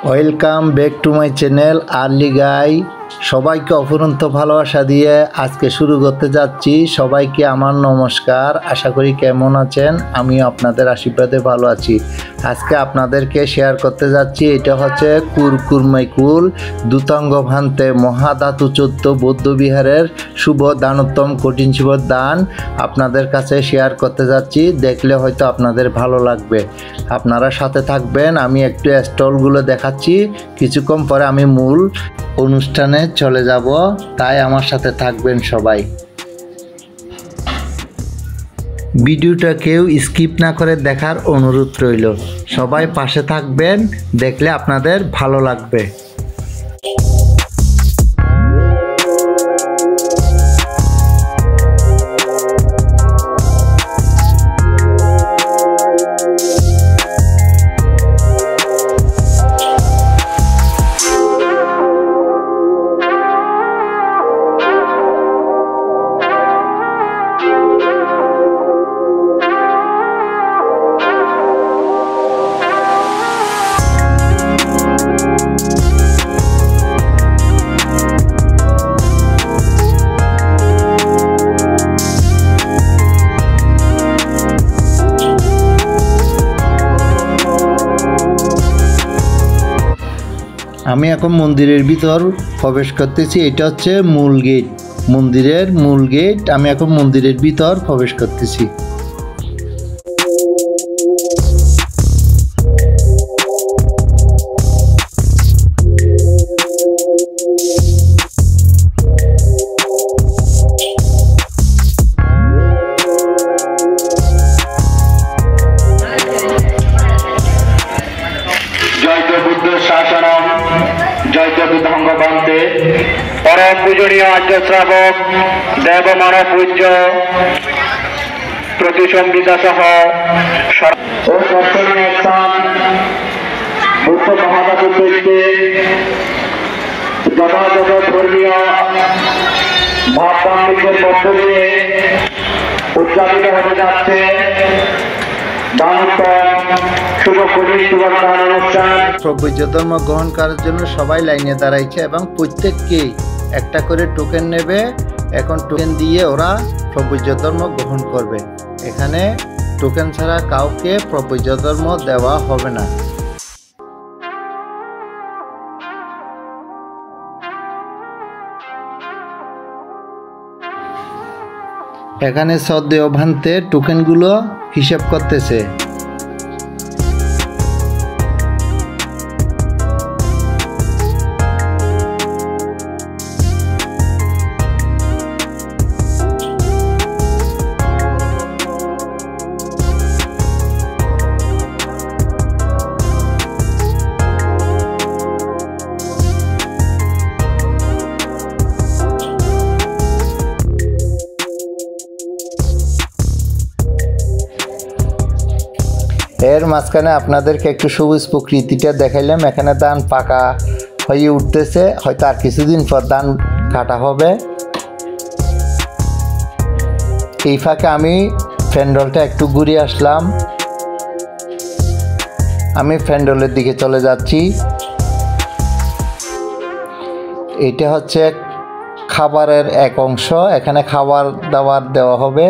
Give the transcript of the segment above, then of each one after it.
Welcome back to my channel early guy. সবাইকে অফুরন্ত ভালোবাসা দিয়ে আজকে শুরু করতে যাচ্ছি। সবাইকে আমার নমস্কার। আশা করি কেমন আছেন? আমিও আপনাদের আশীর্বাদে ভালো আছি। আজকে আপনাদেরকে শেয়ার করতে যাচ্ছি, এটা হচ্ছে কুরকুরমাইকুল দুতাঙ্গ ভান্তে মহাধাতু চৌদ্দ বৌদ্ধবিহারের শুভ দানোত্তম কঠিন শিবর দান আপনাদের কাছে শেয়ার করতে যাচ্ছি। দেখলে হয়তো আপনাদের ভালো লাগবে, আপনারা সাথে থাকবেন। আমি একটু স্টলগুলো দেখাচ্ছি, কিছুক্ষণ পরে আমি মূল অনুষ্ঠানে চলে যাব, তাই আমার সাথে থাকবেন সবাই। ভিডিওটা কেউ স্কিপ না করে দেখার অনুরোধ রইল। সবাই পাশে থাকবেন, দেখলে আপনাদের ভালো লাগবে। আমি এখন মন্দিরের ভিতর প্রবেশ করতেছি। এটা হচ্ছে মূল গেট, মন্দিরের মূল গেট। আমি এখন মন্দিরের ভিতর প্রবেশ করতেছি। পরম পূজনীয় আর্য শ্রাবক দেবমান পূজ্য প্রতিসম্বিতা সহ ও দর্শনীয় স্থান বুদ্ধ মহাধাতু চৈত্যে যথাযথ ধর্মীয় ভাববান্বিকের মধ্য দিয়ে উদযাপিত হতে যাচ্ছে প্রবৈজ্য ধর্ম গ্রহণ করার জন্য সবাই লাইনে দাঁড়াইছে এবং প্রত্যেককেই একটা করে টোকেন নেবে। এখন টোকেন দিয়ে ওরা প্রবৈজ্য ধর্ম গ্রহণ করবে। এখানে টোকেন ছাড়া কাউকে প্রবৈজ্য ধর্ম দেওয়া হবে না। এখানে শ্রদ্ধেয় ভান্তে টোকেনগুলো হিসাব করতেছে। এর মাঝখানে আপনাদেরকে একটু সবুজ প্রকৃতিটা দেখাইলাম। এখানে ধান পাকা হয়ে উঠতেছে, হয়তো আর কিছুদিন পর ধান কাটা হবে। এই ফাঁকে আমি প্যান্ডেলটা একটু ঘুরে আসলাম। আমি প্যান্ডেলের দিকে চলে যাচ্ছি। এটা হচ্ছে খাবারের এক অংশ, এখানে খাবার দাবার দেওয়া হবে।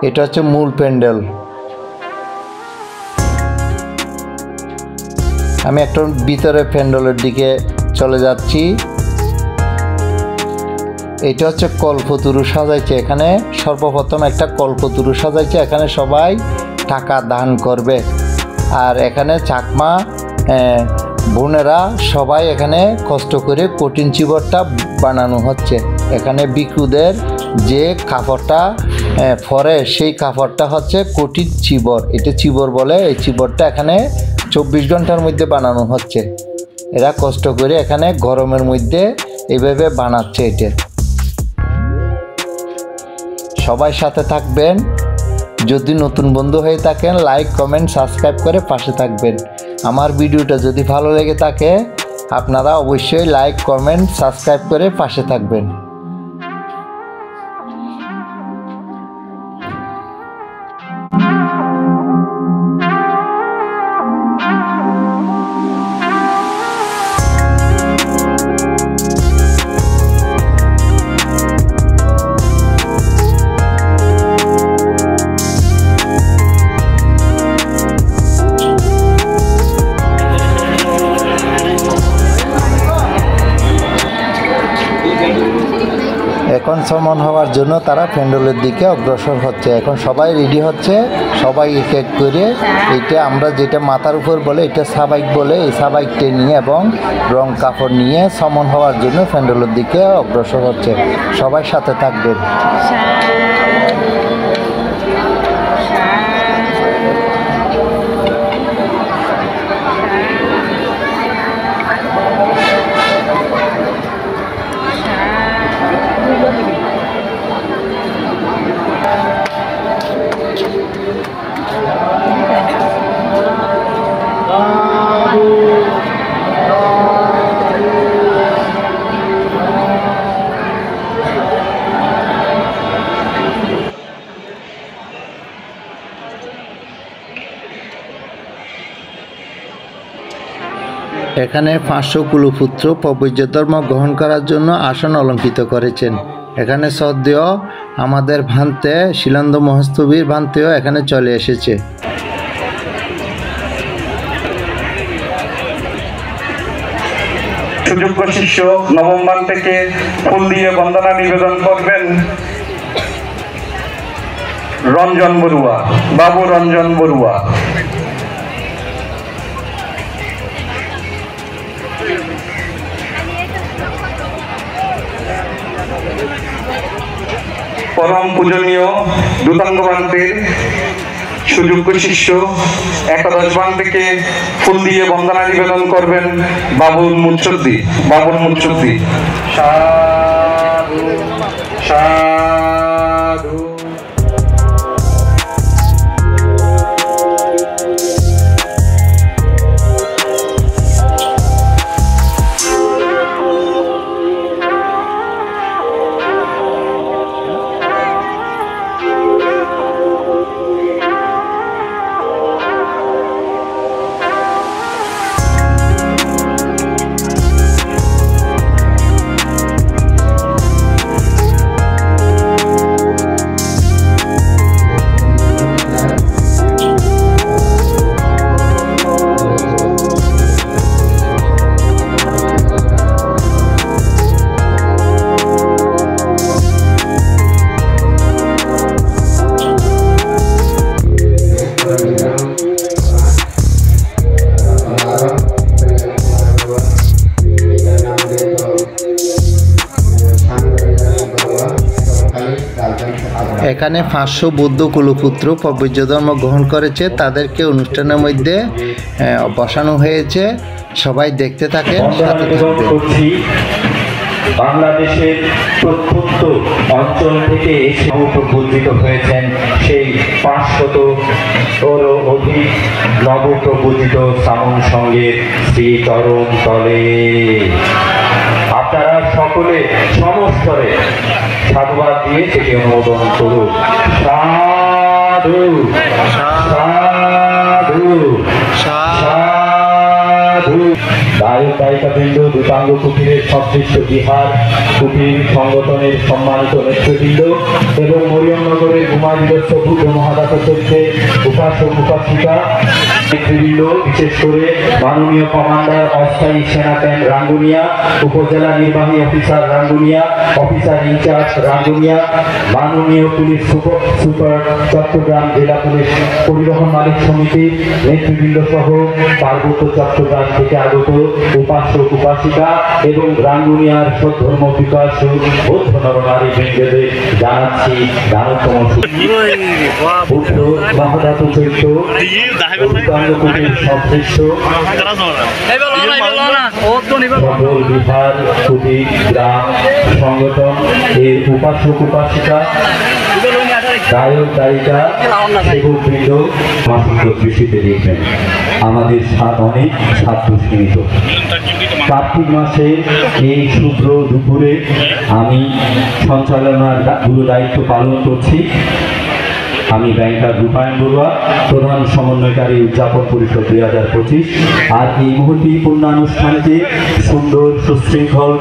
এটা হচ্ছে মূল প্যান্ডেল। আমি একটু ভিতরে প্যান্ডেলের দিকে চলে যাচ্ছি। এটা হচ্ছে কল্পতরু সাজাইছে। এখানে সর্বপ্রথম একটা কল্পতরু সাজাইছে, এখানে সবাই টাকা দান করবে। আর এখানে চাকমা বোনেরা সবাই এখানে কষ্ট করে কঠিন চিবরটা বানানো হচ্ছে। এখানে ভিক্ষুদের যে কাপড়টা পরে সেই কাপড়টা হচ্ছে কঠিন চিবর, এটা চিবর বলে। এই চিবরটা এখানে 24 ঘন্টার মধ্যে বানানো হচ্ছে। এরা কষ্ট করে এখানে গরমের মধ্যে এইভাবে বানাচ্ছে। এটা সবাই সাথে থাকবেন। যদি নতুন বন্ধু হয়ে থাকেন, লাইক কমেন্ট সাবস্ক্রাইব করে পাশে থাকবেন। আমার ভিডিওটা যদি ভালো লেগে থাকে, আপনারা অবশ্যই লাইক কমেন্ট সাবস্ক্রাইব করে পাশে থাকবেন। সমন হওয়ার জন্য তারা প্যান্ডেলের দিকে অগ্রসর হচ্ছে। এখন সবাই রেডি হচ্ছে, সবাই এক এক করে এটা আমরা যেটা মাথার উপর বলে এটা সাবাইক বলে, এই সাবাইকটা নিয়ে এবং রং কাপড় নিয়ে সমন হওয়ার জন্য প্যান্ডেলের দিকে অগ্রসর হচ্ছে। সবাই সাথে থাকবেন। এখানে 500 কুলপুত্র প্রবৈজ্য ধর্ম গ্রহণ করার জন্য আসন অলঙ্কৃত করেছেন। এখানে শ্রদ্ধেয় আমাদের ভান্তে শিলান্দ মহস্তবীর ভান্তেও এখানে চলে এসেছে। সুযোগ্য শিষ্য নবম মান থেকে ফুল দিয়ে বন্দনা নিবেদন করবেন রঞ্জন বড়ুয়া, বাবু রঞ্জন বড়ুয়া। পরম পূজনীয় দূতাঙ্গ বান্তের সুযোগ্য শিষ্য একাদশ বান থেকে ফুল দিয়ে বন্দনা নিবেদন করবেন বাবুল মুচ্ছদ্দি, বাবুল মুচ্ছদ্দি। সাধু সাধু। এখানে 500 বৌদ্ধ কুলপুত্র প্রবৈজ্য ধর্ম গ্রহণ করেছে, তাদেরকে অনুষ্ঠানের মধ্যে বসানো হয়েছে। সবাই দেখতে থাকেন, সাথে থাকবেন। বাংলাদেশের প্রত্যন্ত অঞ্চল থেকে এসে প্রবুদ্ধিত হয়েছেন সেই 500-এরও অধিক নবপ্রবুদ্ধিত সামন সঙ্গের শ্রী চরণ তলে আপনারা সকলে সমস্তরে সাধুবাদ দিয়ে সেটি অনুমোদন করুন। সাধু সাধু সাধু। গায়ক গায়িকাবৃন্দ, দূতাঙ্গ কুটিরের সংশ্লিষ্ট বিহার কুটির সংগঠনের সম্মানিত নেতৃবৃন্দ এবং মরিয়মনগরের উমাদিদস্ত বুদ্ধ মহাদাসের উপাসক উপাসিকা নেতৃবৃন্দ, বিশেষ করে মাননীয় কমান্ডার অস্থায়ী সেনা ক্যাম্প রাঙ্গুনিয়া, উপজেলা নির্বাহী officer Rangunia, officer in charge Rangunia, মাননীয় পুলিশ সুপার চট্টগ্রাম জেলা পুলিশ পরিবহন মালিক সমিতির নেতৃবৃন্দ সহ পার্বত্য চট্টগ্রাম থেকে আগত উপাসক উপাসিকা এবং রাঙ্গুনিয়ার সদ্ধর্ম বিকাশ বৌদ্ধ নরনারী বৃন্দদের জানাচ্ছি জানতম বুদ্ধ মহাদাত চৈত্য কুটির সংশ্লিষ্ট সকল বিহার কুটির গ্রাম সংগঠন এর উপাসক উপাসিকা, গায়ক গায়িকা, সেবকবৃন্দ মাসিক দৃষ্টিতে দেখবেন। আমাদের অনেক সাধ্য সীমিত। কার্তিক মাসে এই শুভ্র দুপুরে আমি সঞ্চালনার গুরু দায়িত্ব পালন করছি। আমি ব্যাংকার রূপায়ণ বড়ুয়া, প্রধান সমন্বয়কারী উদযাপন পরিষদ 2025। আর এই মুহূর্তে পূর্ণানুষ্ঠানকে সুন্দর সুশৃঙ্খল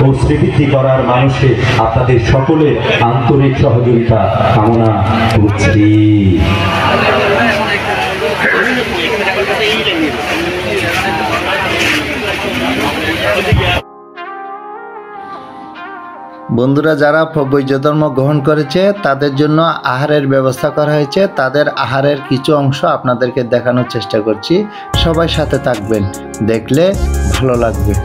ও স্মৃতি করার মানুষে আপনাদের সকলের আন্তরিক সহযোগিতা কামনা করছি। বন্ধুরা যারা বৈধ ধর্ম গ্রহণ করেছে তাদের জন্য আহারের ব্যবস্থা করা হয়েছে। তাদের আহারের কিছু অংশ আপনাদেরকে দেখানোর চেষ্টা করছি। সবাই সাথে থাকবেন, দেখলে ভালো লাগবে।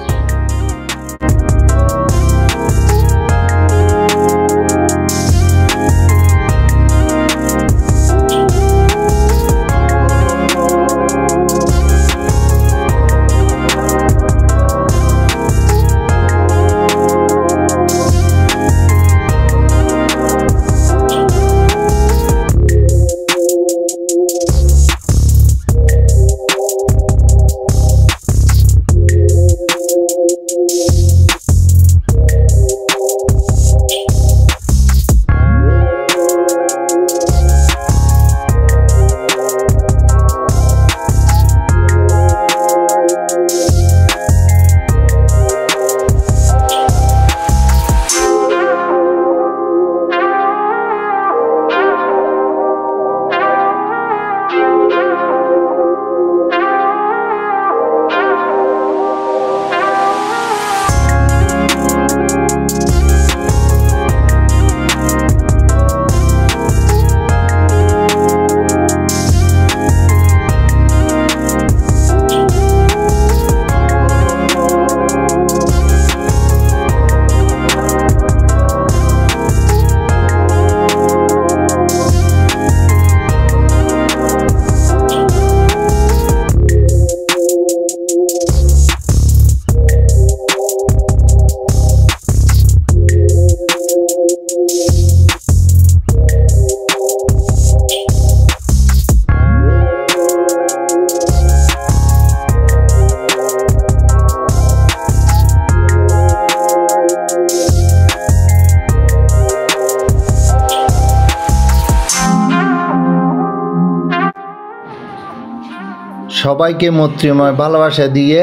সবাইকে মৈত্রীময় ভালোবাসা দিয়ে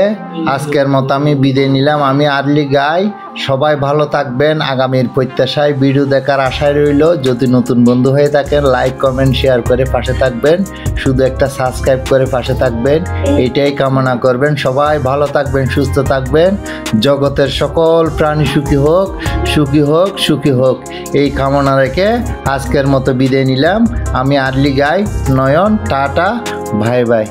আজকের মতো আমি বিদায় নিলাম। আমি আর্লি গাই। সবাই ভালো থাকবেন। আগামীর প্রত্যাশায় ভিডিও দেখার আশায় রইল। যদি নতুন বন্ধু হয়ে থাকেন লাইক কমেন্ট শেয়ার করে পাশে থাকবেন। শুধু একটা সাবস্ক্রাইব করে পাশে থাকবেন, এইটাই কামনা করবেন। সবাই ভালো থাকবেন, সুস্থ থাকবেন। জগতের সকল প্রাণী সুখী হোক, সুখী হোক, সুখী হোক, এই কামনা রেখে আজকের মতো বিদায় নিলাম। আমি আর্লি গাই নয়ন। টাটা, বাই বাই।